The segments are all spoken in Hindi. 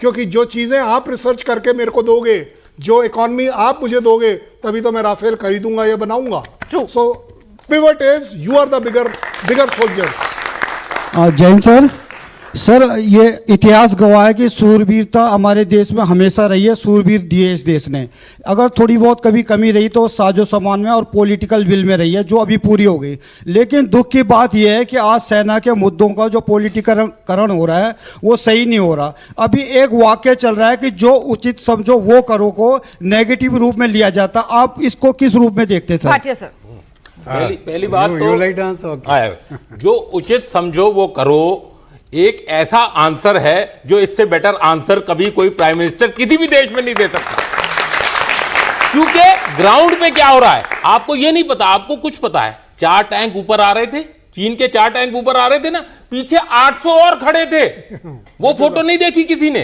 क्योंकि जो चीजें आप रिसर्च करके मेरे को दोगे, जो इकोनॉमी आप मुझे दोगे, तभी तो मैं राफेल खरीदूंगा या बनाऊंगा। So pivot is you are the bigger soldiers. Jain sir, ये इतिहास गवाह है कि सूरवीरता हमारे देश में हमेशा रही है, सूरवीर दिए इस देश ने। अगर थोड़ी बहुत कभी कमी रही तो साजो सामान में और पॉलिटिकल विल में रही है, जो अभी पूरी हो गई। लेकिन दुख की बात यह है कि आज सेना के मुद्दों का जो पॉलिटिकरण हो रहा है वो सही नहीं हो रहा। अभी एक वाक्य चल रहा है कि जो उचित समझो वो करो को नेगेटिव रूप में लिया जाता। आप इसको किस रूप में देखते हैं सर? पहली बात तो जो उचित समझो वो करो एक ऐसा आंसर है जो इससे बेटर आंसर कभी कोई प्राइम मिनिस्टर किसी भी देश में नहीं दे सकता। क्योंकि ग्राउंड पे क्या हो रहा है आपको ये नहीं पता। आपको कुछ पता है, 4 टैंक ऊपर आ रहे थे, चीन के 4 टैंक ऊपर आ रहे थे ना, पीछे 800 और खड़े थे। वो फोटो नहीं देखी किसी ने,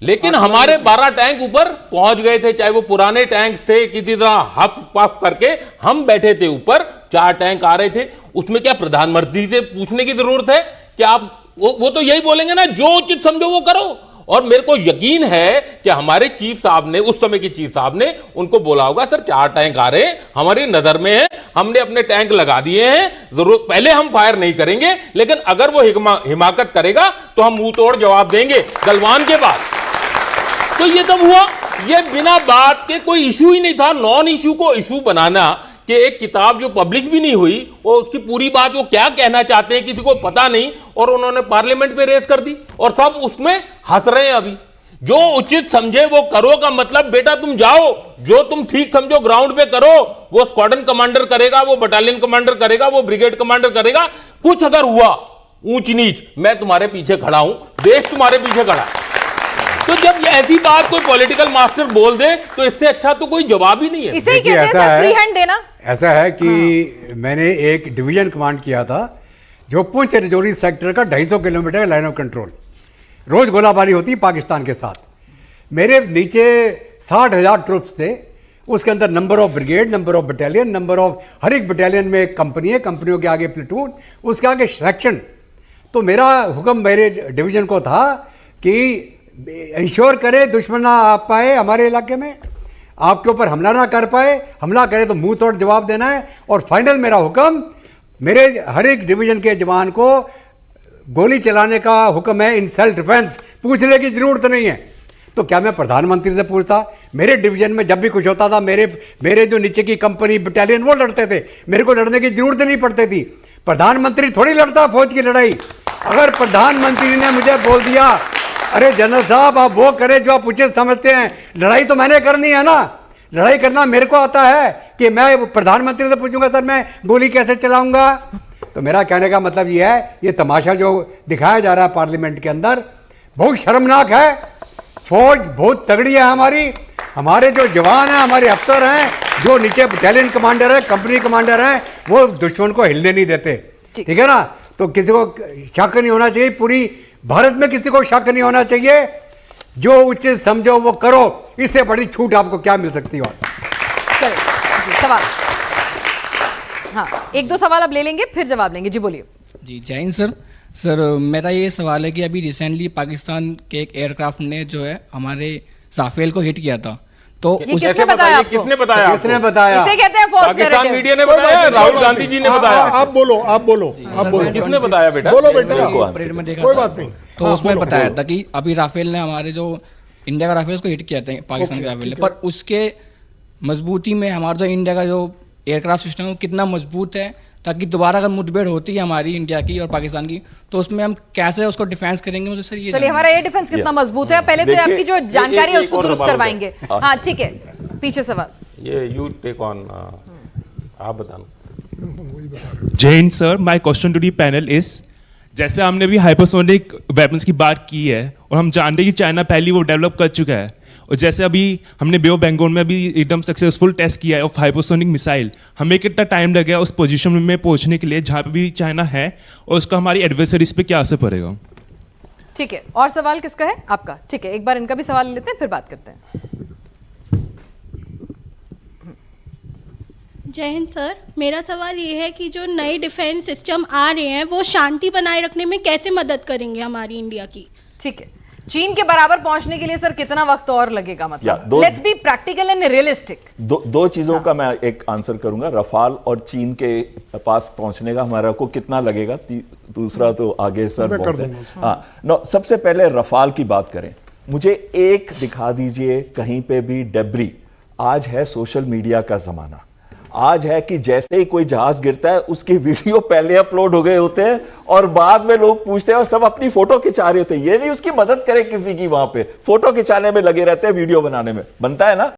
लेकिन हमारे 12 टैंक ऊपर पहुंच गए थे। चाहे वो पुराने टैंक थे, किसी तरह हफ पफ करके हम बैठे थे ऊपर, 4 टैंक आ रहे थे। उसमें क्या प्रधानमंत्री से पूछने की जरूरत है कि आप वो तो यही बोलेंगे ना, जो उचित समझो वो करो। और मेरे को यकीन है कि हमारे चीफ साहब ने, उस समय के चीफ साहब ने उनको बोला होगा, सर 4 टैंक आ रहे हैं, हमारी नजर में है, हमने अपने टैंक लगा दिए हैं, जरूर पहले हम फायर नहीं करेंगे, लेकिन अगर वो हिमाकत करेगा तो हम मुंह तोड़ जवाब देंगे गलवान के बाद। तो ये तब हुआ, ये बिना बात के कोई इशू ही नहीं था। नॉन इशू को इशू बनाना कि एक किताब जो पब्लिश भी नहीं हुई वो उसकी पूरी बात वो क्या कहना चाहते हैं किसी को पता नहीं, और उन्होंने पार्लियामेंट पे रेस कर दी और सब उसमें हंस रहे हैं। अभी जो उचित समझे वो करो का मतलब, बेटा तुम जाओ, जो तुम ठीक समझो ग्राउंड पे करो। वो स्क्वाड्रन कमांडर करेगा, वो बटालियन कमांडर करेगा, वो ब्रिगेड कमांडर करेगा। कुछ अगर हुआ ऊंच नीच, मैं तुम्हारे पीछे खड़ा हूं, देश तुम्हारे पीछे खड़ा है। तो जब ऐसी बात कोई पॉलिटिकल मास्टर बोल दे तो इससे अच्छा तो कोई जवाब ही नहीं है। इसे ही कहते हैं सर फ्री हैंड देना। ऐसा है कि मैंने एक डिवीजन कमांड किया था जो पुंछ राजौरी सेक्टर का 250 किलोमीटर का लाइन ऑफ कंट्रोल, रोज गोलाबारी होती पाकिस्तान के साथ। मेरे नीचे 60,000 ट्रुप्स थे, उसके अंदर number of brigade, number of battalion, number of her एक बटालियन में एक कंपनी है, कंपनियों के आगे प्लेटून, उसके आगे सिलेक्शन। तो मेरा हुक्म मेरे डिवीजन को था कि इंश्योर करे दुश्मन ना आ पाए हमारे इलाके में, आपके ऊपर हमला ना कर पाए, हमला करे तो मुंह तोड़ जवाब देना है। और फाइनल मेरा हुक्म, मेरे हर एक डिवीजन के जवान को गोली चलाने का हुक्म है इन सेल्फ डिफेंस, पूछने की जरूरत नहीं है। तो क्या मैं प्रधानमंत्री से पूछता? मेरे डिवीजन में जब भी कुछ होता था मेरे जो नीचे की कंपनी बटालियन वो लड़ते थे, मेरे को लड़ने की जरूरत नहीं पड़ती थी। प्रधानमंत्री थोड़ी लड़ता फौज की लड़ाई। अगर प्रधानमंत्री ने मुझे बोल दिया अरे जनरल साहब आप वो करें जो आप उचित समझते हैं, लड़ाई तो मैंने करनी है ना, लड़ाई करना मेरे को आता है कि मैं प्रधानमंत्री से पूछूंगा सर मैं गोली कैसे चलाऊंगा? तो मेरा कहने का मतलब ये है, ये तमाशा जो दिखाया जा रहा है पार्लियामेंट के अंदर बहुत शर्मनाक है। फौज बहुत तगड़ी है हमारी, हमारे जो जवान हैं, हमारे अफसर हैं, जो नीचे बटालियन कमांडर है, कंपनी कमांडर हैं, वो दुश्मन को हिलने नहीं देते। ठीक है ना? तो किसी को शक नहीं होना चाहिए, पूरी भारत में किसी को शक नहीं होना चाहिए। जो उचित समझो वो करो, इससे बड़ी छूट आपको क्या मिल सकती है? चलिए सवाल, हाँ 1-2 सवाल अब ले लेंगे फिर जवाब लेंगे। जी बोलिए। जी जय हिंद सर। सर मेरा ये सवाल है कि अभी रिसेंटली पाकिस्तान के एक एयरक्राफ्ट ने जो है हमारे राफेल को हिट किया था, तो किसने बताया आपको? किसने बताया? किसने बताया? इसे कहते हैं फॉल्स पाकिस्तान नैरेटिव। मीडिया ने बताया, राहुल गांधी जी ने बताया। आप बोलो आप बोलो आप बोलो। किसने बताया बेटा? बोलो बेटा, परेड में देखा कोई था। बात नहीं। तो उसमें बताया था कि अभी राफेल ने हमारे जो इंडिया का राफेल उसको हिट किया था पाकिस्तान के राफेल ने, पर उसके मजबूती में हमारा जो इंडिया का जो एयरक्राफ्ट सिस्टम है वो कितना मजबूत है, ताकि दोबारा अगर मुठभेड़ होती है हमारी इंडिया की और पाकिस्तान की तो उसमें हम कैसे उसको डिफेंस करेंगे? मुझे सर ये चलिए हमारा एयर डिफेंस कितना मजबूत है, पहले तो आपकी जो जानकारी है उसको दुरुस्त करवाएंगे। हाँ ठीक है, पीछे सवाल। ये यू टेक ऑन, आप बताना। जय हिंद sir, my question to the panel is, जैसे हमने अभी हाइपरसोनिक वेपन्स की बात की है और हम जानते हैं कि चाइना पहले वो डेवलप कर चुका है, और जैसे अभी हमने बे ऑफ बंगाल में अभी एकदम सक्सेसफुल टेस्ट किया है ऑफ हाइपरसोनिक मिसाइल, हमें कितना टाइम लगेगा उस पोजीशन में पहुंचने के लिए जहाँ पे भी चाइना है, और उसका हमारी एडवर्सरीज पे क्या असर पड़ेगा? ठीक है, और सवाल किसका है? आपका। ठीक है, एक बार इनका भी सवाल लेते हैं फिर बात करते हैं। जय हिंद सर, मेरा सवाल ये है कि जो नए डिफेंस सिस्टम आ रहे हैं वो शांति बनाए रखने में कैसे मदद करेंगे हमारी इंडिया की? ठीक है, चीन के बराबर पहुंचने के लिए सर कितना वक्त और लगेगा, मतलब let's be practical and realistic. दो चीजों का मैं एक आंसर करूंगा, रफाल और चीन के पास पहुंचने का हमारा को कितना लगेगा, दूसरा तो आगे सर हाँ नो। सबसे पहले रफाल की बात करें, मुझे एक दिखा दीजिए कहीं पे भी डेब्री। आज है सोशल मीडिया का जमाना, आज है कि जैसे ही कोई जहाज गिरता है उसकी वीडियो पहले अपलोड हो गए होते हैं और बाद में लोग पूछते हैं और सब अपनी फोटो खिंचा रहे होते हैं। ये नहीं उसकी मदद करे किसी की, वहां पे फोटो खिंचाने में लगे रहते हैं, वीडियो बनाने में। बनता है ना।